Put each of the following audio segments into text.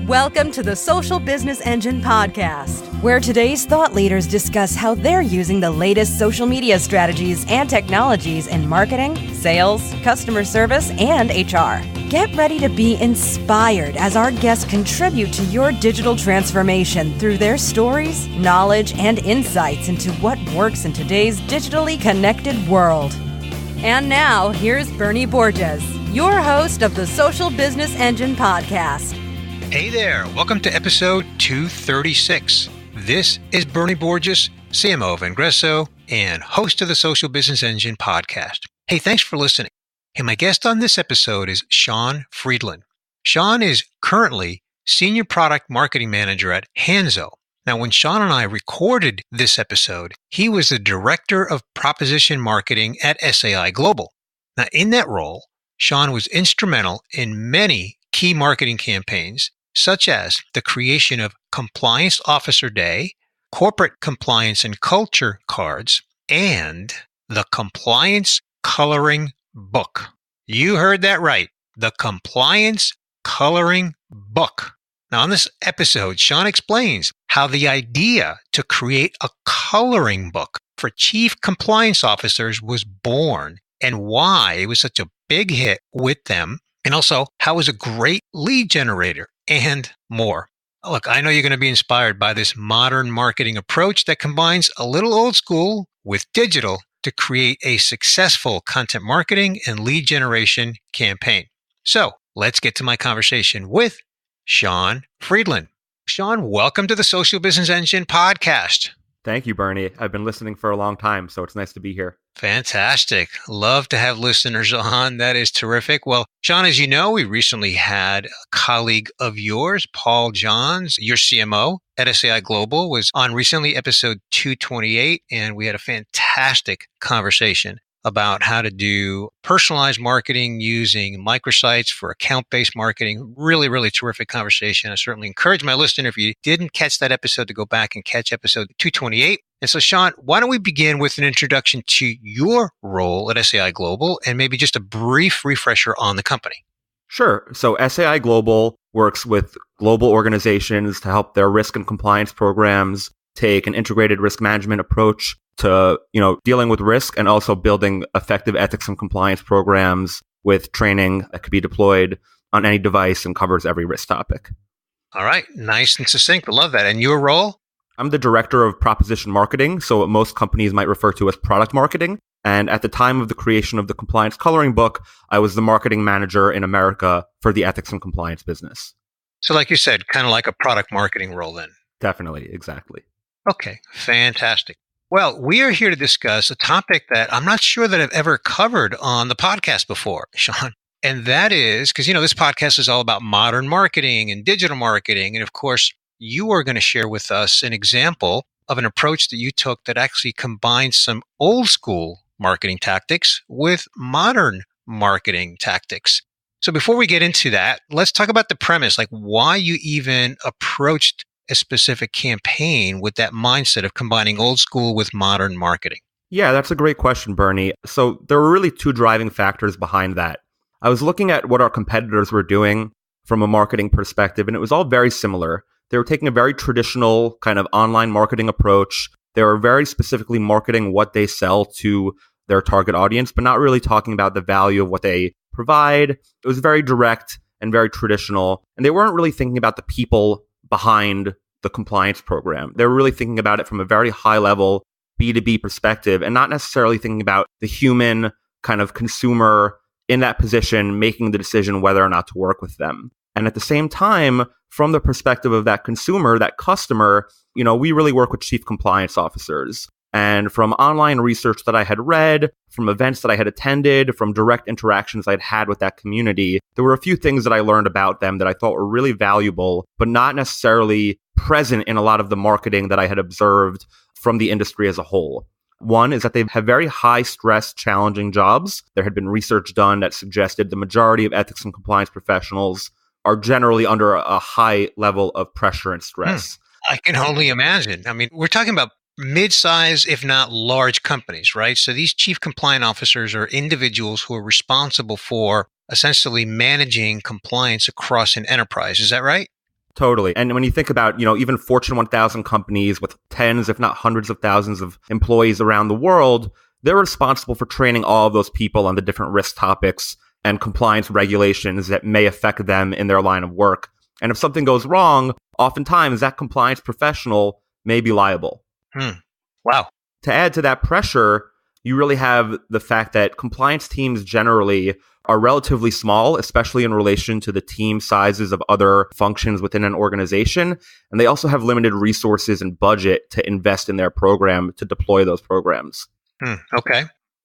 Welcome to the Social Business Engine podcast, where today's thought leaders discuss how they're using the latest social media strategies and technologies in marketing, sales, customer service, and HR. Get ready to be inspired as our guests contribute to your digital transformation through their stories, knowledge, and insights into what works in today's digitally connected world. And now, here's Bernie Borges, your host of the Social Business Engine podcast. Hey there, welcome to episode 236. This is Bernie Borges, CMO of Vengreso and host of the Social Business Engine podcast. Hey, thanks for listening. Hey, my guest on this episode is Sean Freidlin. Sean is currently Senior Product Marketing Manager at Hanzo. Now, when Sean and I recorded this episode, he was the Director of Proposition Marketing at SAI Global. Now, in that role, Sean was instrumental in many key marketing campaigns, such as the creation of Compliance Officer Day, Corporate Compliance and Culture Cards, and the Compliance Coloring Book. You heard that right, the Compliance Coloring Book. Now, on this episode, Sean explains how the idea to create a coloring book for chief compliance officers was born and why it was such a big hit with them, and also how it was a great lead generator and more. Look, I know you're going to be inspired by this modern marketing approach that combines a little old school with digital to create a successful content marketing and lead generation campaign. So let's get to my conversation with Sean Freidlin. Sean, welcome to the Social Business Engine podcast. Thank you, Bernie. I've been listening for a long time, so it's nice to be here. Fantastic. Love to have listeners on. That is terrific. Well, Sean, as you know, we recently had a colleague of yours, Paul Johns, your CMO at SAI Global, was on recently, episode 228, and we had a fantastic conversation about how to do personalized marketing using microsites for account-based marketing. Really, really terrific conversation. I certainly encourage my listener, if you didn't catch that episode, to go back and catch episode 228. And so, Sean, why don't we begin with an introduction to your role at SAI Global and maybe just a brief refresher on the company? Sure. So SAI Global works with global organizations to help their risk and compliance programs take an integrated risk management approach to, dealing with risk and also building effective ethics and compliance programs with training that could be deployed on any device and covers every risk topic. All right. Nice and succinct. I love that. And your role? I'm the Director of Proposition Marketing, so what most companies might refer to as product marketing. And at the time of the creation of the Compliance Coloring Book, I was the marketing manager in America for the ethics and compliance business. So like you said, kind of like a product marketing role then. Definitely. Exactly. Okay. Fantastic. Well, we are here to discuss a topic that I'm not sure that I've ever covered on the podcast before, Sean. And that is, because, this podcast is all about modern marketing and digital marketing. And of course, you are going to share with us an example of an approach that you took that actually combines some old school marketing tactics with modern marketing tactics. So before we get into that, let's talk about the premise, like why you even approached a specific campaign with that mindset of combining old school with modern marketing. Yeah, that's a great question, Bernie. So there were really two driving factors behind that. I was looking at what our competitors were doing from a marketing perspective, and it was all very similar. They were taking a very traditional kind of online marketing approach. They were very specifically marketing what they sell to their target audience, but not really talking about the value of what they provide. It was very direct and very traditional, and they weren't really thinking about the people behind the compliance program. They were really thinking about it from a very high level B2B perspective and not necessarily thinking about the human kind of consumer in that position making the decision whether or not to work with them. And at the same time, from the perspective of that consumer, that customer, we really work with chief compliance officers. And from online research that I had read, from events that I had attended, from direct interactions I'd had with that community, there were a few things that I learned about them that I thought were really valuable, but not necessarily present in a lot of the marketing that I had observed from the industry as a whole. One is that they have very high stress, challenging jobs. There had been research done that suggested the majority of ethics and compliance professionals are generally under a high level of pressure and stress. I can only imagine. I mean, we're talking about mid-size, if not large companies, right? So these chief compliance officers are individuals who are responsible for essentially managing compliance across an enterprise. Is that right? Totally. And when you think about, even Fortune 1000 companies with tens, if not hundreds of thousands of employees around the world, they're responsible for training all of those people on the different risk topics and compliance regulations that may affect them in their line of work. And if something goes wrong, oftentimes that compliance professional may be liable. Wow. To add to that pressure, you really have the fact that compliance teams generally are relatively small, especially in relation to the team sizes of other functions within an organization. And they also have limited resources and budget to invest in their program to deploy those programs. Okay.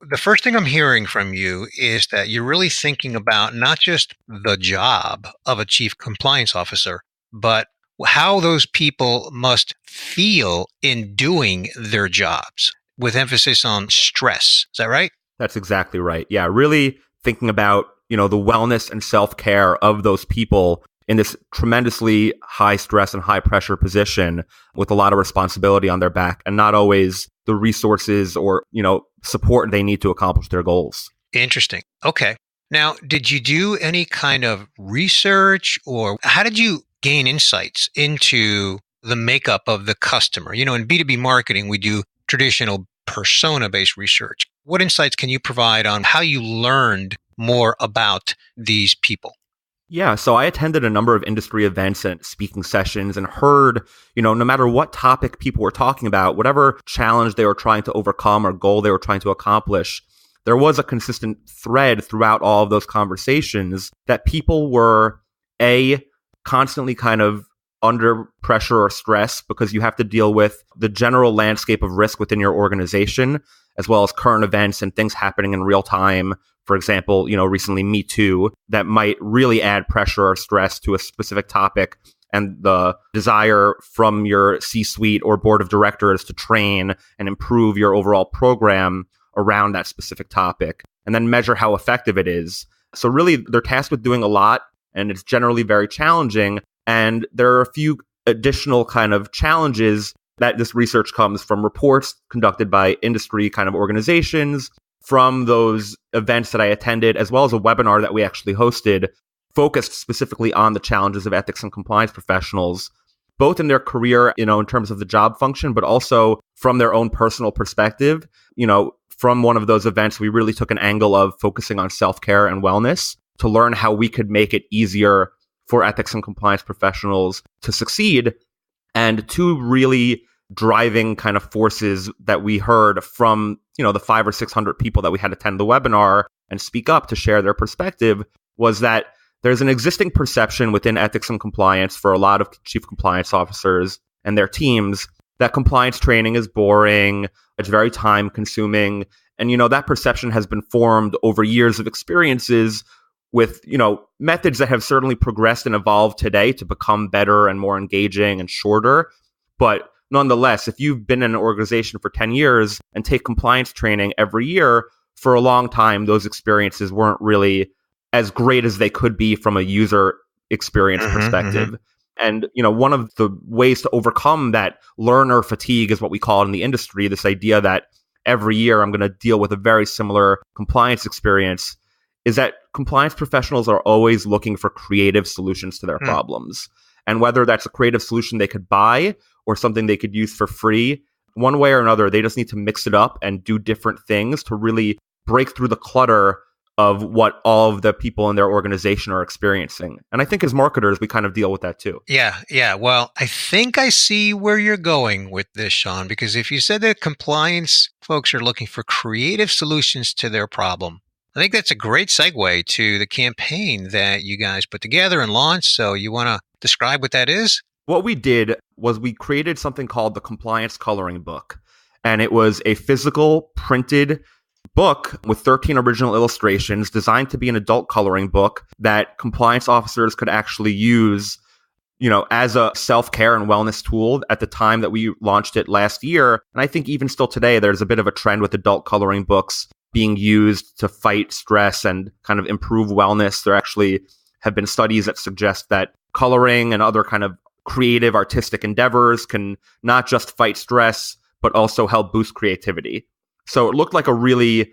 The first thing I'm hearing from you is that you're really thinking about not just the job of a chief compliance officer, but how those people must feel in doing their jobs, with emphasis on stress. Is that right? That's exactly right. Yeah, really thinking about, the wellness and self-care of those people in this tremendously high stress and high pressure position with a lot of responsibility on their back and not always the resources or, support they need to accomplish their goals. Interesting. Okay. Now, did you do any kind of research, or how did you gain insights into the makeup of the customer? In B2B marketing, we do traditional persona-based research. What insights can you provide on how you learned more about these people? Yeah, so I attended a number of industry events and speaking sessions and heard, no matter what topic people were talking about, whatever challenge they were trying to overcome or goal they were trying to accomplish, there was a consistent thread throughout all of those conversations that people were, constantly kind of under pressure or stress because you have to deal with the general landscape of risk within your organization, as well as current events and things happening in real time. For example, recently Me Too, that might really add pressure or stress to a specific topic, and the desire from your C-suite or board of directors to train and improve your overall program around that specific topic, and then measure how effective it is. So really, they're tasked with doing a lot, and it's generally very challenging. And there are a few additional kind of challenges that this research comes from reports conducted by industry kind of organizations, from those events that I attended, as well as a webinar that we actually hosted, focused specifically on the challenges of ethics and compliance professionals, both in their career, in terms of the job function, but also from their own personal perspective. From one of those events, we really took an angle of focusing on self-care and wellness to learn how we could make it easier for ethics and compliance professionals to succeed. And two really driving kind of forces that we heard from, the 500 or 600 people that we had attend the webinar and speak up to share their perspective was that there's an existing perception within ethics and compliance for a lot of chief compliance officers and their teams that compliance training is boring, it's very time consuming. And, that perception has been formed over years of experiences with, methods that have certainly progressed and evolved today to become better and more engaging and shorter. But nonetheless, if you've been in an organization for 10 years and take compliance training every year, for a long time, those experiences weren't really as great as they could be from a user experience perspective. And, one of the ways to overcome that learner fatigue is what we call it in the industry, this idea that every year I'm going to deal with a very similar compliance experience, is that compliance professionals are always looking for creative solutions to their problems. And whether that's a creative solution they could buy or something they could use for free, one way or another, they just need to mix it up and do different things to really break through the clutter of what all of the people in their organization are experiencing. And I think as marketers, we kind of deal with that too. Yeah. Well, I think I see where you're going with this, Sean, because if you said that compliance folks are looking for creative solutions to their problem, I think that's a great segue to the campaign that you guys put together and launched. So you want to describe what that is? What we did was we created something called the Compliance Coloring Book. And it was a physical printed book with 13 original illustrations designed to be an adult coloring book that compliance officers could actually use, as a self-care and wellness tool at the time that we launched it last year. And I think even still today, there's a bit of a trend with adult coloring books being used to fight stress and kind of improve wellness. There actually have been studies that suggest that coloring and other kind of creative artistic endeavors can not just fight stress, but also help boost creativity. So it looked like a really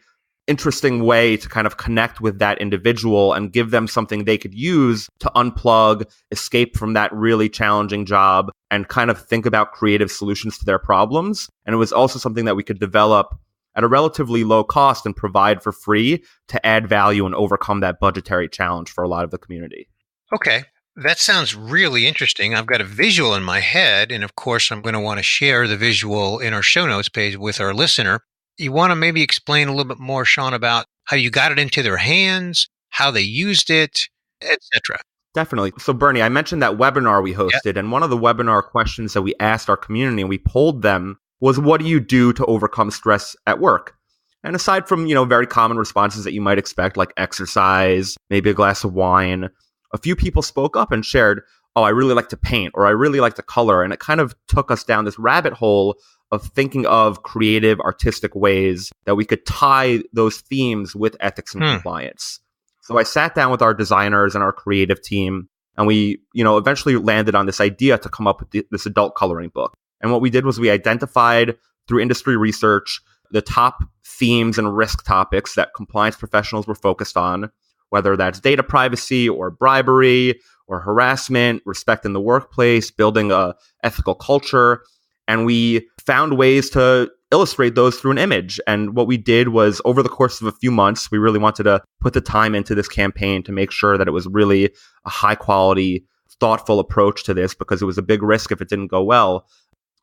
interesting way to kind of connect with that individual and give them something they could use to unplug, escape from that really challenging job, and kind of think about creative solutions to their problems. And it was also something that we could develop at a relatively low cost and provide for free to add value and overcome that budgetary challenge for a lot of the community. Okay. That sounds really interesting. I've got a visual in my head, and of course, I'm going to want to share the visual in our show notes page with our listener. You want to maybe explain a little bit more, Sean, about how you got it into their hands, how they used it, etc. Definitely. So, Bernie, I mentioned that webinar we hosted, and one of the webinar questions that we asked our community and we polled them was, what do you do to overcome stress at work? And aside from, very common responses that you might expect, like exercise, maybe a glass of wine, a few people spoke up and shared, oh, I really like to paint, or I really like to color. And it kind of took us down this rabbit hole of thinking of creative, artistic ways that we could tie those themes with ethics and compliance. So I sat down with our designers and our creative team, and we, eventually landed on this idea to come up with this adult coloring book. And what we did was we identified through industry research the top themes and risk topics that compliance professionals were focused on, whether that's data privacy or bribery or harassment, respect in the workplace, building a ethical culture. And we found ways to illustrate those through an image. And what we did was, over the course of a few months, we really wanted to put the time into this campaign to make sure that it was really a high quality, thoughtful approach to this, because it was a big risk if it didn't go well.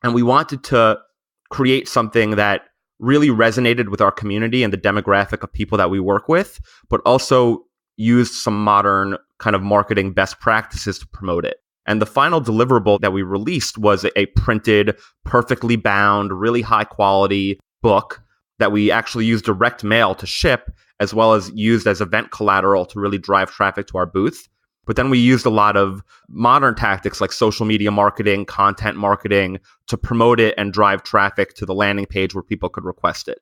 And we wanted to create something that really resonated with our community and the demographic of people that we work with, but also used some modern kind of marketing best practices to promote it. And the final deliverable that we released was a printed, perfectly bound, really high quality book that we actually used direct mail to ship, as well as used as event collateral to really drive traffic to our booth. But then we used a lot of modern tactics like social media marketing, content marketing to promote it and drive traffic to the landing page where people could request it.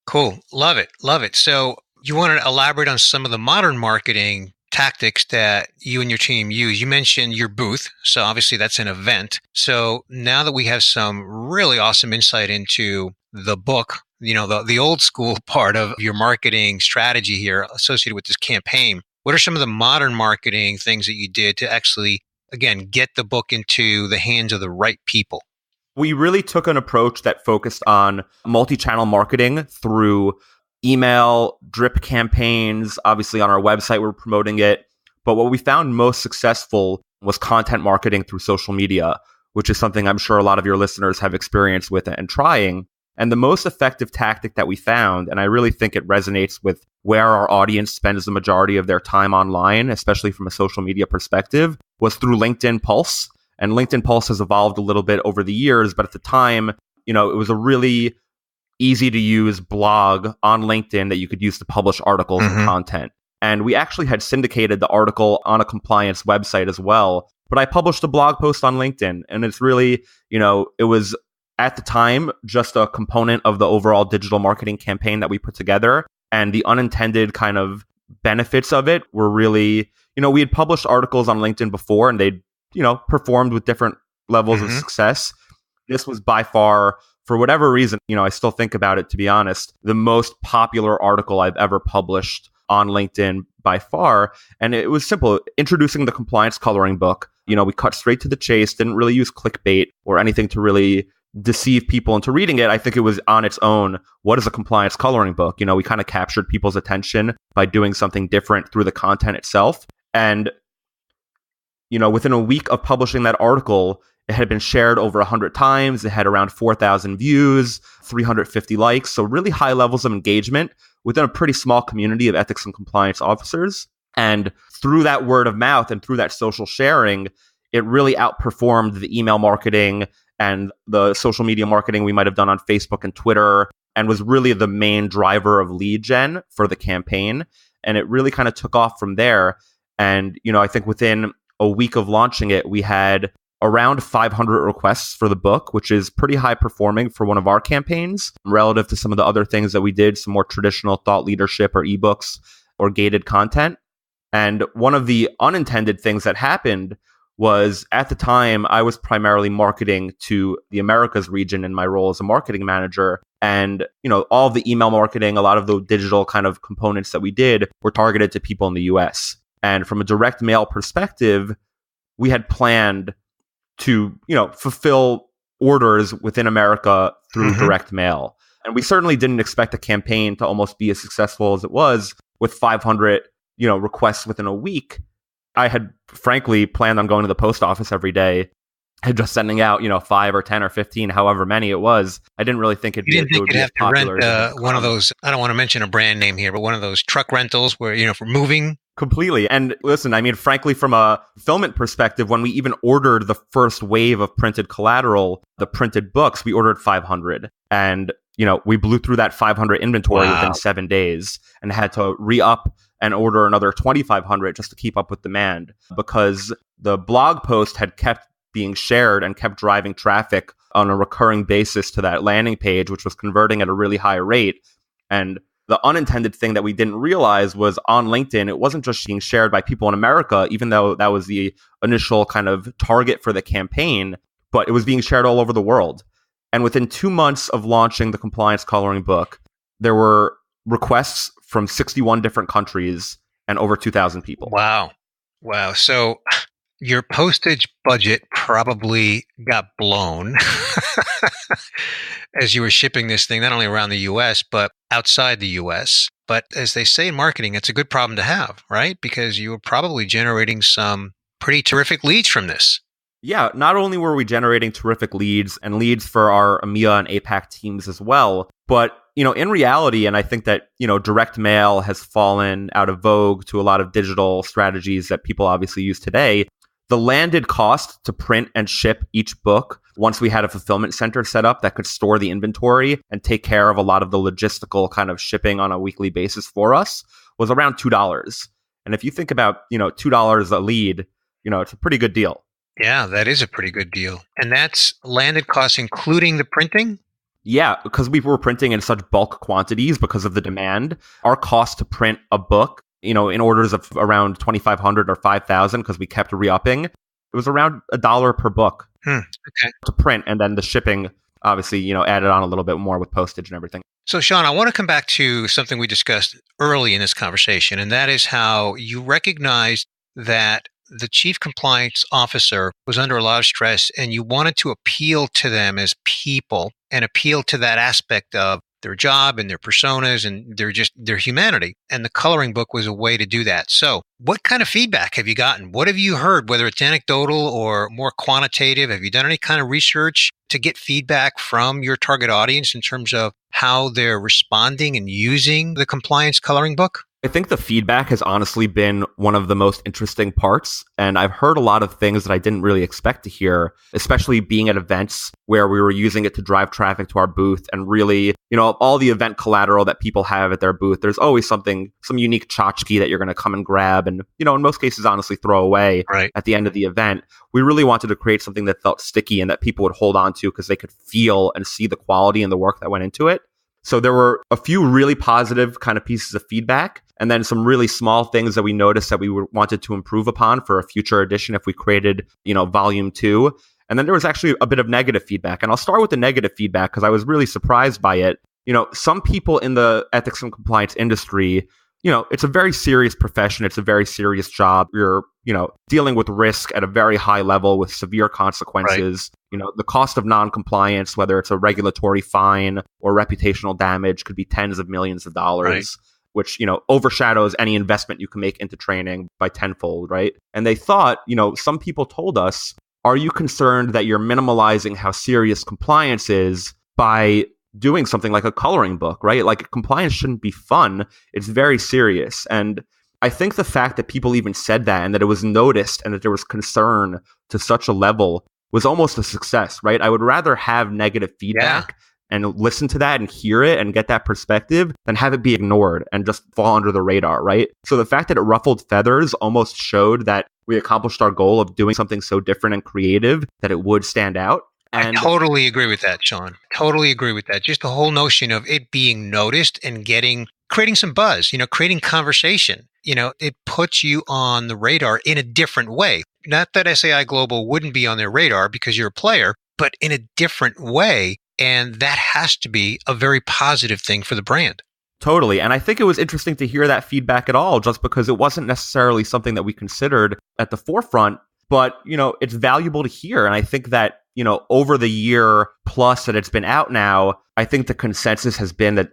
Cool. Love it. Love it. So you want to elaborate on some of the modern marketing tactics that you and your team use. You mentioned your booth. So obviously that's an event. So now that we have some really awesome insight into the book, the old school part of your marketing strategy here associated with this campaign, what are some of the modern marketing things that you did to actually, again, get the book into the hands of the right people? We really took an approach that focused on multi-channel marketing through email, drip campaigns. Obviously, on our website, we're promoting it. But what we found most successful was content marketing through social media, which is something I'm sure a lot of your listeners have experience with and trying. And the most effective tactic that we found, and I really think it resonates with where our audience spends the majority of their time online, especially from a social media perspective, was through LinkedIn Pulse. And LinkedIn Pulse has evolved a little bit over the years, but at the time, it was a really easy to use blog on LinkedIn that you could use to publish articles and content. And we actually had syndicated the article on a compliance website as well. But I published a blog post on LinkedIn, and it's really, it was at the time just a component of the overall digital marketing campaign that we put together. And the unintended kind of benefits of it were really, we had published articles on LinkedIn before, and they'd, performed with different levels of success. This was by far, for whatever reason, I still think about it, to be honest, the most popular article I've ever published on LinkedIn by far. And it was simple, introducing the compliance coloring book. We cut straight to the chase, didn't really use clickbait or anything to really deceive people into reading it. I think it was on its own, what is a compliance coloring book? We kind of captured people's attention by doing something different through the content itself. And, within a week of publishing that article, it had been shared over 100 times. It had around 4,000 views, 350 likes. So really high levels of engagement within a pretty small community of ethics and compliance officers. And through that word of mouth and through that social sharing, it really outperformed the email marketing and the social media marketing we might have done on Facebook and Twitter, and was really the main driver of lead gen for the campaign. And it really kind of took off from there. And, I think within a week of launching it, we had around 500 requests for the book, which is pretty high performing for one of our campaigns relative to some of the other things that we did, some more traditional thought leadership or ebooks or gated content. And one of the unintended things that happened was at the time I was primarily marketing to the Americas region in my role as a marketing manager. And, all of the email marketing, a lot of the digital kind of components that we did were targeted to people in the US. And from a direct mail perspective, we had planned to, fulfill orders within America through direct mail. And we certainly didn't expect the campaign to almost be as successful as it was with 500, requests within a week. I had frankly planned on going to the post office every day and just sending out, 5 or 10 or 15, however many it was. I didn't really think it would be as popular. One of those, I don't want to mention a brand name here, but one of those truck rentals where, for moving. Completely. And listen, frankly, from a fulfillment perspective, when we even ordered the first wave of printed collateral, the printed books, we ordered 500. And, we blew through that 500 inventory within 7 days and had to re-up and order another 2,500 just to keep up with demand, because the blog post had kept being shared and kept driving traffic on a recurring basis to that landing page, which was converting at a really high rate. And the unintended thing that we didn't realize was on LinkedIn, it wasn't just being shared by people in America, even though that was the initial kind of target for the campaign, but it was being shared all over the world. And within 2 months of launching the Compliance Coloring book, there were requests from 61 different countries and over 2,000 people. Wow. So your postage budget probably got blown as you were shipping this thing, not only around the US, but outside the US. But as they say in marketing, it's a good problem to have, right? Because you were probably generating some pretty terrific leads from this. Yeah, not only were we generating terrific leads and leads for our EMEA and APAC teams as well, but in reality, and I think that, direct mail has fallen out of vogue to a lot of digital strategies that people obviously use today. The landed cost to print and ship each book, once we had a fulfillment center set up that could store the inventory and take care of a lot of the logistical kind of shipping on a weekly basis for us, was around $2. And if you think about, $2 a lead, it's a pretty good deal. Yeah, that is a pretty good deal. And that's landed costs including the printing? Yeah, because we were printing in such bulk quantities because of the demand. Our cost to print a book, in orders of around 2,500 or 5,000, because we kept re-upping, it was around $1 per book to print. And then the shipping, obviously, added on a little bit more with postage and everything. So, Sean, I want to come back to something we discussed early in this conversation, and that is how you recognized that the chief compliance officer was under a lot of stress, and you wanted to appeal to them as people and appeal to that aspect of their job and their personas and their humanity. And the coloring book was a way to do that. So what kind of feedback have you gotten? What have you heard, whether it's anecdotal or more quantitative? Have you done any kind of research to get feedback from your target audience in terms of how they're responding and using the compliance coloring book? I think the feedback has honestly been one of the most interesting parts. And I've heard a lot of things that I didn't really expect to hear, especially being at events where we were using it to drive traffic to our booth. And really, all the event collateral that people have at their booth, there's always some unique tchotchke that you're going to come and grab and, in most cases, honestly throw away at the end of the event. We really wanted to create something that felt sticky and that people would hold on to because they could feel and see the quality and the work that went into it. So there were a few really positive kind of pieces of feedback, and then some really small things that we noticed that we wanted to improve upon for a future edition if we created, volume 2. And then there was actually a bit of negative feedback. And I'll start with the negative feedback because I was really surprised by it. Some people in the ethics and compliance industry, it's a very serious profession. It's a very serious job. You're, dealing with risk at a very high level with severe consequences. Right. The cost of non-compliance, whether it's a regulatory fine or reputational damage, could be tens of millions of dollars, right, which, overshadows any investment you can make into training by tenfold, right? And they thought, some people told us, are you concerned that you're minimalizing how serious compliance is by doing something like a coloring book, right? Like, compliance shouldn't be fun. It's very serious. And I think the fact that people even said that and that it was noticed and that there was concern to such a level was almost a success, right? I would rather have negative feedback and listen to that and hear it and get that perspective than have it be ignored and just fall under the radar, right? So the fact that it ruffled feathers almost showed that we accomplished our goal of doing something so different and creative that it would stand out. And I totally agree with that, Sean. Totally agree with that. Just the whole notion of it being noticed and creating some buzz, creating conversation. it puts you on the radar in a different way. Not that SAI Global wouldn't be on their radar because you're a player, but in a different way. And that has to be a very positive thing for the brand. Totally. And I think it was interesting to hear that feedback at all, just because it wasn't necessarily something that we considered at the forefront. But, it's valuable to hear. And I think that, over the year plus that it's been out now, I think the consensus has been that,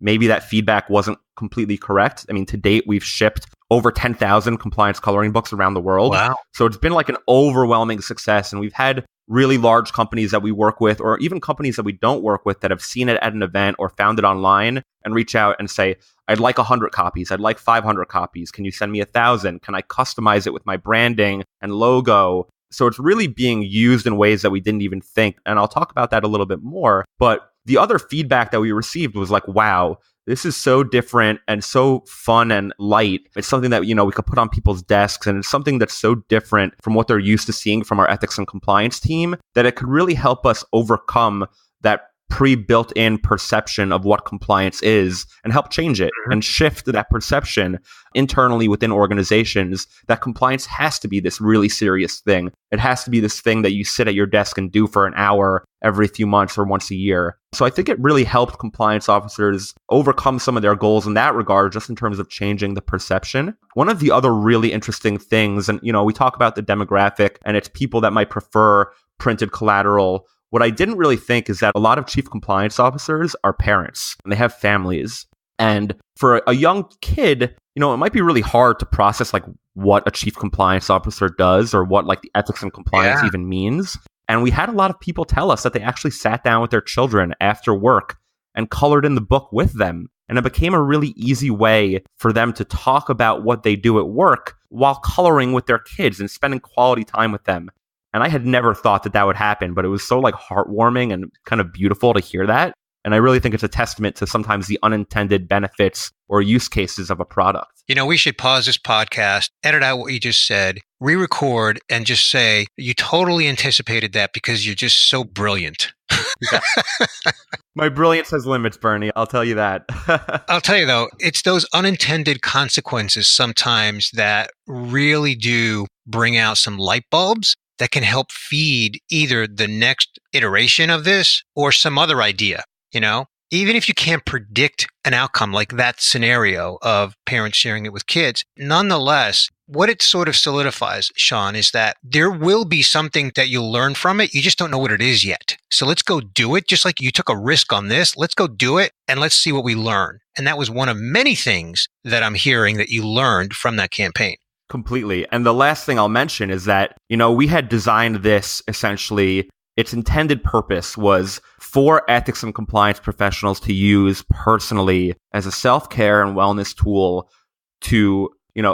maybe that feedback wasn't completely correct. I mean, to date, we've shipped over 10,000 compliance coloring books around the world. Wow. So it's been like an overwhelming success. And we've had really large companies that we work with, or even companies that we don't work with, that have seen it at an event or found it online and reach out and say, I'd like 100 copies. I'd like 500 copies. Can you send me 1,000? Can I customize it with my branding and logo? So it's really being used in ways that we didn't even think. And I'll talk about that a little bit more. But the other feedback that we received was like, wow, this is so different and so fun and light. It's something that, we could put on people's desks, and it's something that's so different from what they're used to seeing from our ethics and compliance team that it could really help us overcome that pre-built-in perception of what compliance is and help change it and shift that perception internally within organizations that compliance has to be this really serious thing. It has to be this thing that you sit at your desk and do for an hour every few months or once a year. So I think it really helped compliance officers overcome some of their goals in that regard, just in terms of changing the perception. One of the other really interesting things, and we talk about the demographic, and it's people that might prefer printed collateral. What I didn't really think is that a lot of chief compliance officers are parents and they have families. And for a young kid, it might be really hard to process like what a chief compliance officer does or what like the ethics and compliance even means. And we had a lot of people tell us that they actually sat down with their children after work and colored in the book with them. And it became a really easy way for them to talk about what they do at work while coloring with their kids and spending quality time with them. And I had never thought that would happen, but it was so like heartwarming and kind of beautiful to hear that. And I really think it's a testament to sometimes the unintended benefits or use cases of a product. We should pause this podcast, edit out what you just said, re-record, and just say, you totally anticipated that because you're just so brilliant. My brilliance has limits, Bernie. I'll tell you that. I'll tell you, though, it's those unintended consequences sometimes that really do bring out some light bulbs that can help feed either the next iteration of this or some other idea, Even if you can't predict an outcome like that scenario of parents sharing it with kids, nonetheless, what it sort of solidifies, Sean, is that there will be something that you'll learn from it. You just don't know what it is yet. So let's go do it. Just like you took a risk on this, let's go do it and let's see what we learn. And that was one of many things that I'm hearing that you learned from that campaign. Completely. And the last thing I'll mention is that, we had designed this essentially. Its intended purpose was for ethics and compliance professionals to use personally as a self-care and wellness tool to,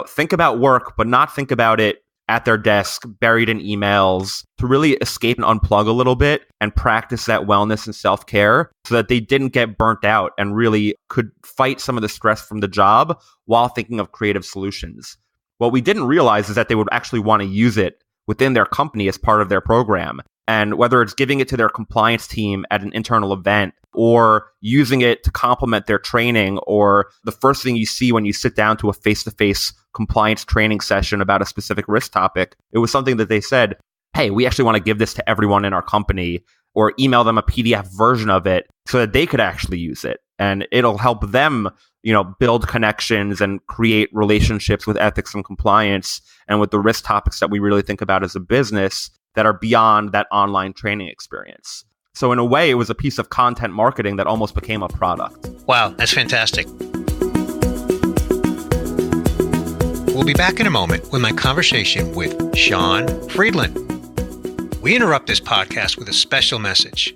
think about work, but not think about it at their desk, buried in emails, to really escape and unplug a little bit and practice that wellness and self-care so that they didn't get burnt out and really could fight some of the stress from the job while thinking of creative solutions. What we didn't realize is that they would actually want to use it within their company as part of their program. And whether it's giving it to their compliance team at an internal event or using it to complement their training, or the first thing you see when you sit down to a face-to-face compliance training session about a specific risk topic, it was something that they said, hey, we actually want to give this to everyone in our company, or email them a PDF version of it so that they could actually use it. And it'll help them, build connections and create relationships with ethics and compliance and with the risk topics that we really think about as a business that are beyond that online training experience. So in a way, it was a piece of content marketing that almost became a product. Wow, that's fantastic. We'll be back in a moment with my conversation with Sean Freidlin. We interrupt this podcast with a special message.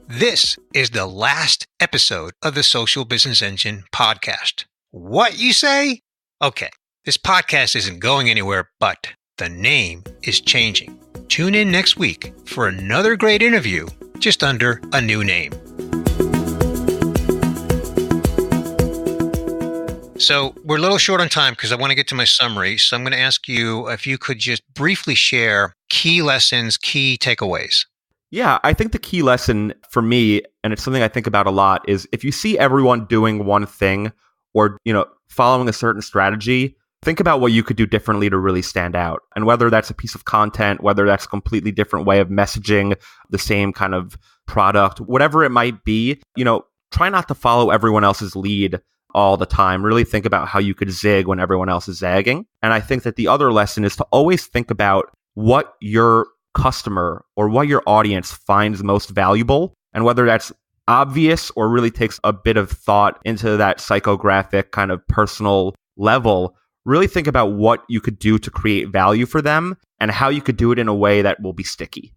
This is the last episode of the Social Business Engine podcast. What, you say? Okay, this podcast isn't going anywhere, but the name is changing. Tune in next week for another great interview, just under a new name. So we're a little short on time because I want to get to my summary. So I'm going to ask you if you could just briefly share key lessons, key takeaways. Yeah, I think the key lesson for me, and it's something I think about a lot, is if you see everyone doing one thing or, following a certain strategy, think about what you could do differently to really stand out. And whether that's a piece of content, whether that's a completely different way of messaging the same kind of product, whatever it might be, try not to follow everyone else's lead all the time. Really think about how you could zig when everyone else is zagging. And I think that the other lesson is to always think about what your customer or what your audience finds most valuable, and whether that's obvious or really takes a bit of thought into that psychographic kind of personal level. Really think about what you could do to create value for them and how you could do it in a way that will be sticky.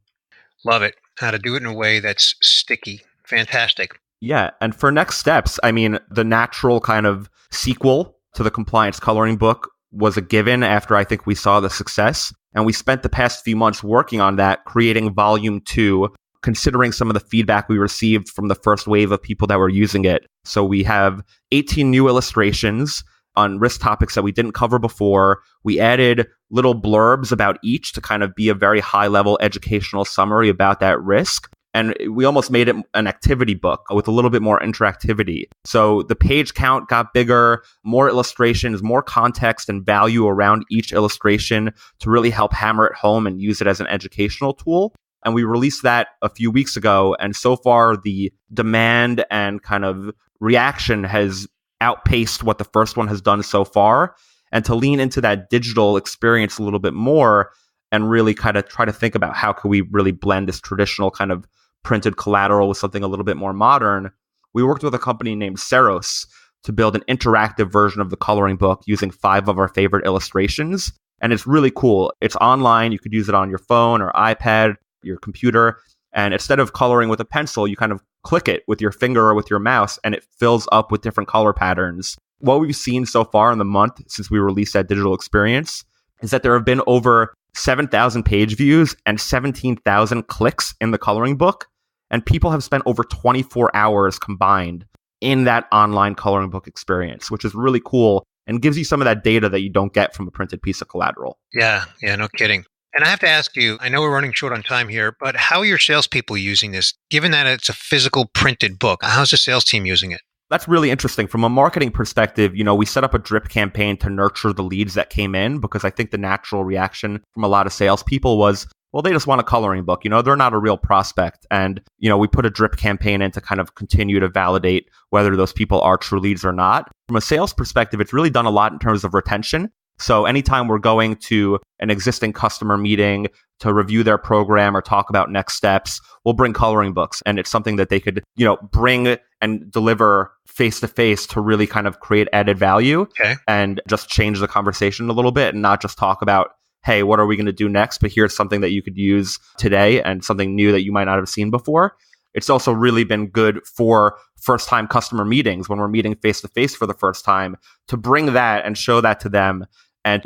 Love it. How to do it in a way that's sticky. Fantastic. Yeah. And for next steps, the natural kind of sequel to the compliance coloring book was a given after I think we saw the success. And we spent the past few months working on that, creating volume 2, considering some of the feedback we received from the first wave of people that were using it. So we have 18 new illustrations on risk topics that we didn't cover before. We added little blurbs about each to kind of be a very high-level educational summary about that risk. And we almost made it an activity book with a little bit more interactivity. So the page count got bigger, more illustrations, more context and value around each illustration to really help hammer it home and use it as an educational tool. And we released that a few weeks ago. And so far, the demand and kind of reaction has outpaced what the first one has done so far. And to lean into that digital experience a little bit more and really kind of try to think about how can we really blend this traditional kind of printed collateral with something a little bit more modern, we worked with a company named Seros to build an interactive version of the coloring book using 5 of our favorite illustrations. And it's really cool. It's online. You could use it on your phone or iPad, your computer. And instead of coloring with a pencil, you kind of click it with your finger or with your mouse, and it fills up with different color patterns. What we've seen so far in the month since we released that digital experience is that there have been over 7,000 page views and 17,000 clicks in the coloring book. And people have spent over 24 hours combined in that online coloring book experience, which is really cool and gives you some of that data that you don't get from a printed piece of collateral. Yeah, no kidding. And I have to ask you, I know we're running short on time here, but how are your salespeople using this? Given that it's a physical printed book, how's the sales team using it? That's really interesting. From a marketing perspective, we set up a drip campaign to nurture the leads that came in, because I think the natural reaction from a lot of salespeople was, well, they just want a coloring book. They're not a real prospect. And, we put a drip campaign in to kind of continue to validate whether those people are true leads or not. From a sales perspective, it's really done a lot in terms of retention. So anytime we're going to an existing customer meeting to review their program or talk about next steps, we'll bring coloring books. And it's something that they could, bring and deliver face to face to really kind of create added value and just change the conversation a little bit and not just talk about, hey, what are we going to do next? But here's something that you could use today and something new that you might not have seen before. It's also really been good for first-time customer meetings when we're meeting face-to-face for the first time to bring that and show that to them. And,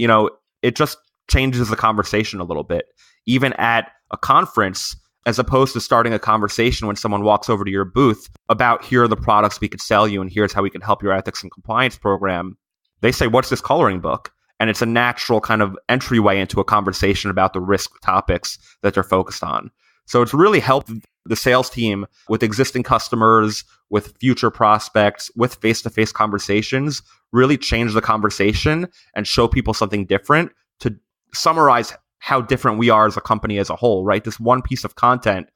it just changes the conversation a little bit. Even at a conference, as opposed to starting a conversation when someone walks over to your booth about, here are the products we could sell you and here's how we can help your ethics and compliance program, they say, what's this coloring book? And it's a natural kind of entryway into a conversation about the risk topics that they're focused on. So it's really helped the sales team with existing customers, with future prospects, with face-to-face conversations, really change the conversation and show people something different to summarize how different we are as a company as a whole, right? This one piece of content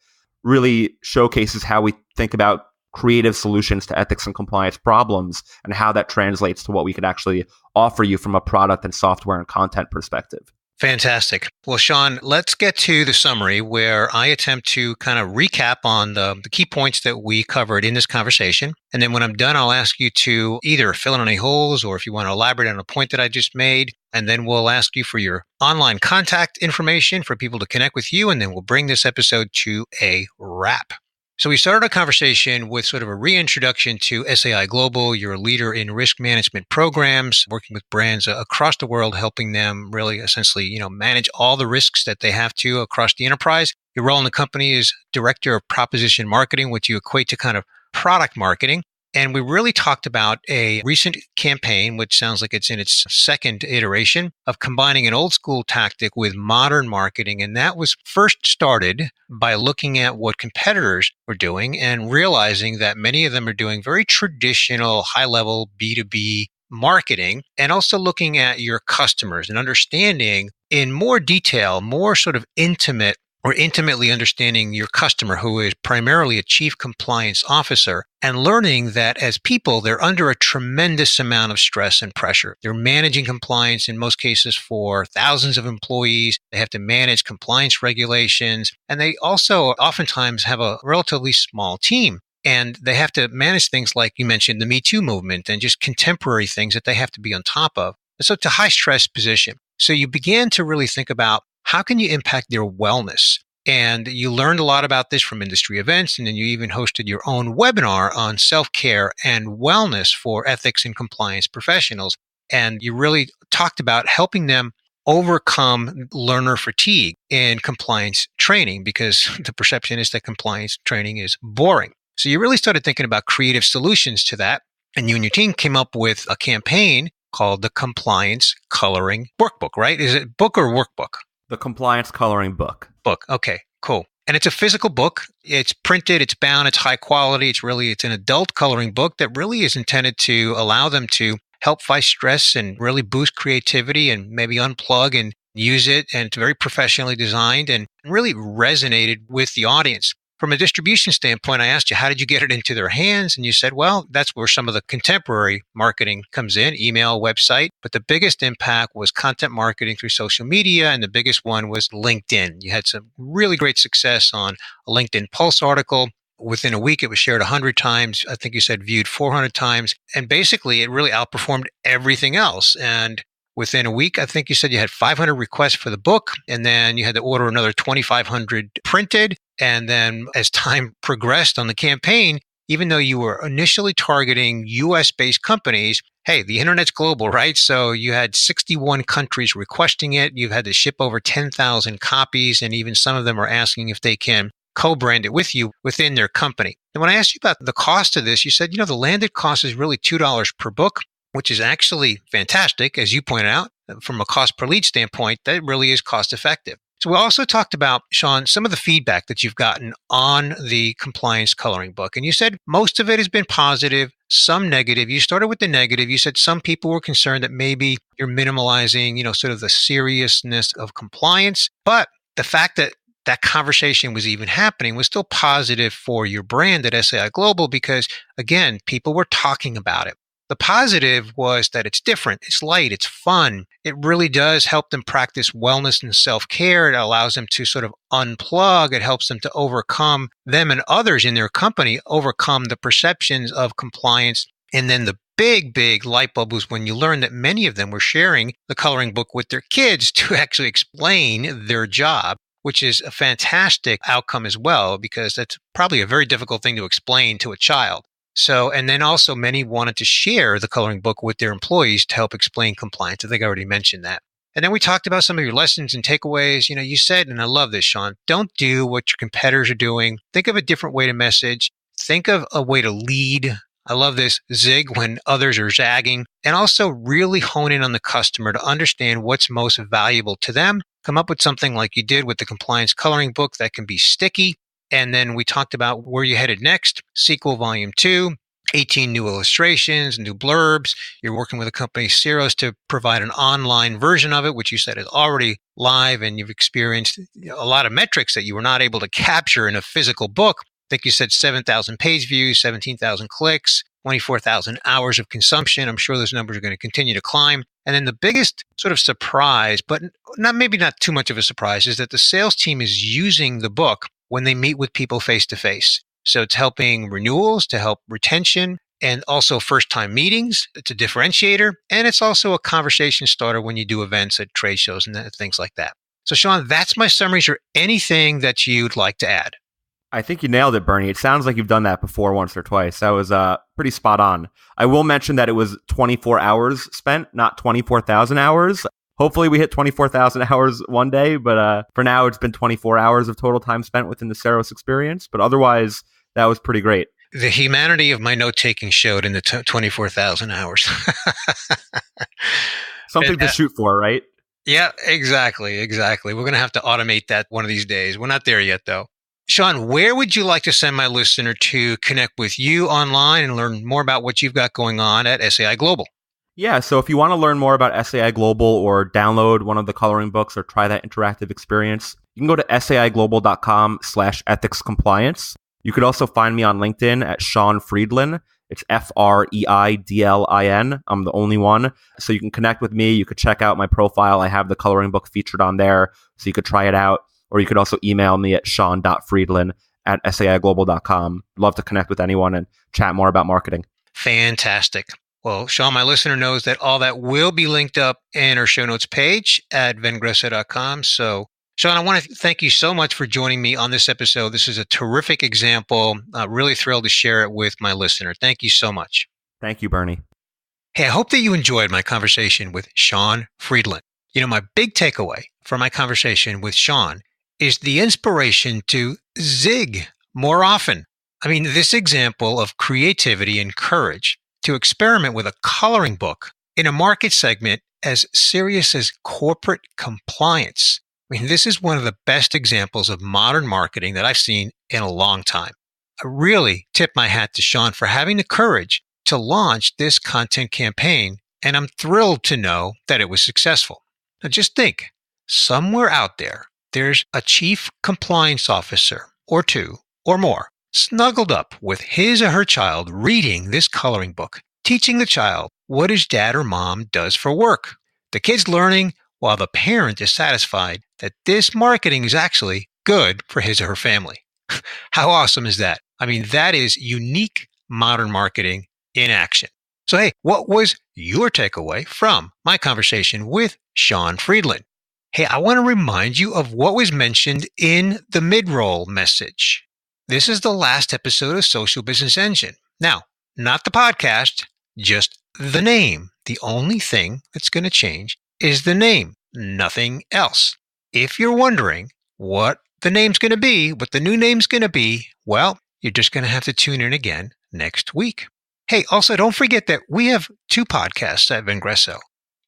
really showcases how we think about creative solutions to ethics and compliance problems and how that translates to what we could actually offer you from a product and software and content perspective. Fantastic. Well, Sean, let's get to the summary where I attempt to kind of recap on the key points that we covered in this conversation. And then when I'm done, I'll ask you to either fill in any holes or if you want to elaborate on a point that I just made. And then we'll ask you for your online contact information for people to connect with you. And then we'll bring this episode to a wrap. So we started a conversation with sort of a reintroduction to SAI Global. You're a leader in risk management programs, working with brands across the world, helping them really essentially, manage all the risks that they have to across the enterprise. Your role in the company is director of proposition marketing, which you equate to kind of product marketing. And we really talked about a recent campaign, which sounds like it's in its second iteration of combining an old school tactic with modern marketing. And that was first started by looking at what competitors were doing and realizing that many of them are doing very traditional, high level B2B marketing, and also looking at your customers and understanding in more detail, more sort of intimate or intimately understanding your customer, who is primarily a chief compliance officer, and learning that as people, they're under a tremendous amount of stress and pressure. They're managing compliance in most cases for thousands of employees. They have to manage compliance regulations, and they also oftentimes have a relatively small team. And they have to manage things like you mentioned, the Me Too movement and just contemporary things that they have to be on top of. So it's a high stress position. So you began to really think about how can you impact their wellness? And you learned a lot about this from industry events. And then you even hosted your own webinar on self-care and wellness for ethics and compliance professionals. And you really talked about helping them overcome learner fatigue in compliance training, because the perception is that compliance training is boring. So you really started thinking about creative solutions to that. And you and your team came up with a campaign called the Compliance Coloring Workbook, right? Is it book or workbook? The Compliance Coloring Book. Book. Okay, cool. And it's a physical book. It's printed, it's bound, it's high quality. It's an adult coloring book that really is intended to allow them to help fight stress and really boost creativity and maybe unplug and use it. And it's very professionally designed and really resonated with the audience. From a distribution standpoint, I asked you, how did you get it into their hands? And you said, well, that's where some of the contemporary marketing comes in, email, website. But the biggest impact was content marketing through social media. And the biggest one was LinkedIn. You had some really great success on a LinkedIn Pulse article. Within a week, it was shared 100 times. I think you said viewed 400 times. And basically, it really outperformed everything else. And within a week, I think you said you had 500 requests for the book, and then you had to order another 2,500 printed. And then as time progressed on the campaign, even though you were initially targeting US-based companies, hey, the internet's global, right? So you had 61 countries requesting it. You've had to ship over 10,000 copies, and even some of them are asking if they can co-brand it with you within their company. And when I asked you about the cost of this, you said, the landed cost is really $2 per book, which is actually fantastic. As you pointed out, from a cost per lead standpoint, that really is cost effective. So we also talked about, Sean, some of the feedback that you've gotten on the Compliance Coloring Book. And you said most of it has been positive, some negative. You started with the negative. You said some people were concerned that maybe you're minimalizing, sort of the seriousness of compliance. But the fact that that conversation was even happening was still positive for your brand at SAI Global, because, again, people were talking about it. The positive was that it's different, it's light, it's fun. It really does help them practice wellness and self-care. It allows them to sort of unplug. It helps them to overcome, them and others in their company, overcome the perceptions of compliance. And then the big light bulb was when you learned that many of them were sharing the coloring book with their kids to actually explain their job, which is a fantastic outcome as well, because that's probably a very difficult thing to explain to a child. So, and then also many wanted to share the coloring book with their employees to help explain compliance. I think I already mentioned that. And then we talked about some of your lessons and takeaways. You said, and I love this, Sean, don't do what your competitors are doing. Think of a different way to message. Think of a way to lead. I love this, zig when others are zagging. And also really hone in on the customer to understand what's most valuable to them. Come up with something like you did with the Compliance Coloring Book that can be sticky. And then we talked about where you headed next, Sequel Volume 2, 18 new illustrations, new blurbs. You're working with a company, Ceros, to provide an online version of it, which you said is already live, and you've experienced a lot of metrics that you were not able to capture in a physical book. I think you said 7,000 page views, 17,000 clicks, 24,000 hours of consumption. I'm sure those numbers are going to continue to climb. And then the biggest sort of surprise, but maybe not too much of a surprise, is that the sales team is using the book when they meet with people face to face. So it's helping renewals, to help retention, and also first-time meetings. It's a differentiator, and it's also a conversation starter when you do events at trade shows and things like that. So, Sean, that's my summary. Is there anything that you'd like to add? I think you nailed it, Bernie. It sounds like you've done that before once or twice. That was pretty spot on. I will mention that it was 24 hours spent, not 24,000 hours. Hopefully we hit 24,000 hours one day, but for now it's been 24 hours of total time spent within the Ceros experience. But otherwise, that was pretty great. The humanity of my note-taking showed in the 24,000 hours. Something to shoot for, right? Yeah, exactly. We're going to have to automate that one of these days. We're not there yet, though. Sean, where would you like to send my listener to connect with you online and learn more about what you've got going on at SAI Global? Yeah, so if you want to learn more about SAI Global or download one of the coloring books or try that interactive experience, you can go to saiglobal.com/ethicscompliance. You could also find me on LinkedIn at Sean Freidlin. It's Freidlin. I'm the only one. So you can connect with me. You could check out my profile. I have the coloring book featured on there, so you could try it out. Or you could also email me at sean.freidlin@saiglobal.com. Love to connect with anyone and chat more about marketing. Fantastic. Well, Sean, my listener knows that all that will be linked up in our show notes page at vengreso.com. So, Sean, I want to thank you so much for joining me on this episode. This is a terrific example. Really thrilled to share it with my listener. Thank you so much. Thank you, Bernie. Hey, I hope that you enjoyed my conversation with Sean Freidlin. You know, my big takeaway from my conversation with Sean is the inspiration to zig more often. I mean, this example of creativity and courage to experiment with a coloring book in a market segment as serious as corporate compliance. I mean, this is one of the best examples of modern marketing that I've seen in a long time. I really tip my hat to Sean for having the courage to launch this content campaign, and I'm thrilled to know that it was successful. Now just think, somewhere out there, there's a chief compliance officer or two or more snuggled up with his or her child reading this coloring book, teaching the child what his dad or mom does for work. The kid's learning while the parent is satisfied that this marketing is actually good for his or her family. How awesome is that? I mean, that is unique modern marketing in action. So, hey, what was your takeaway from my conversation with Sean Freidlin? Hey, I want to remind you of what was mentioned in the mid-roll message. This is the last episode of Social Business Engine. Now, not the podcast, just the name. The only thing that's going to change is the name, nothing else. If you're wondering what the name's going to be, what the new name's going to be, well, you're just going to have to tune in again next week. Hey, also don't forget that we have two podcasts at Vengreso.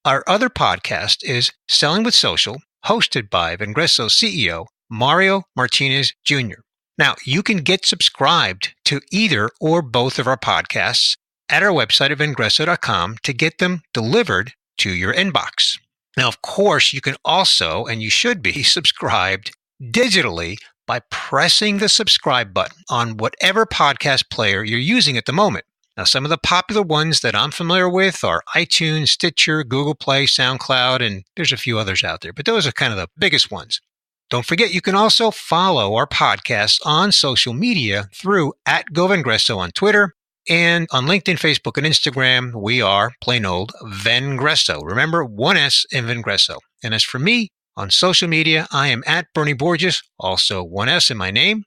Our other podcast is Selling with Social, hosted by Vengreso CEO Mario Martinez Jr. Now, you can get subscribed to either or both of our podcasts at our website at vengreso.com to get them delivered to your inbox. Now, of course, you can also, and you should be, subscribed digitally by pressing the subscribe button on whatever podcast player you're using at the moment. Now, some of the popular ones that I'm familiar with are iTunes, Stitcher, Google Play, SoundCloud, and there's a few others out there, but those are kind of the biggest ones. Don't forget, you can also follow our podcast on social media through @GoVengreso on Twitter and on LinkedIn, Facebook, and Instagram. We are plain old Vengreso. Remember, one S in Vengreso. And as for me, on social media, I am @BernieBorges, also one S in my name.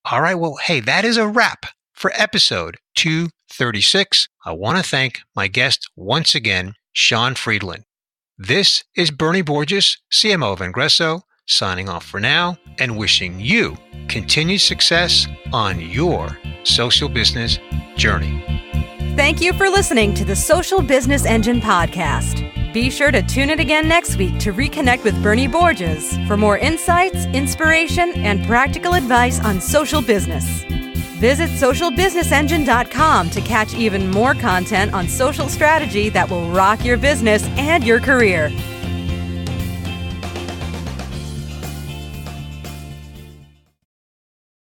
All right, well, hey, that is a wrap for episode 236. I want to thank my guest once again, Sean Freidlin. This is Bernie Borges, CMO of Vengreso, signing off for now and wishing you continued success on your social business journey. Thank you for listening to the Social Business Engine podcast. Be sure to tune in again next week to reconnect with Bernie Borges for more insights, inspiration, and practical advice on social business. Visit socialbusinessengine.com to catch even more content on social strategy that will rock your business and your career.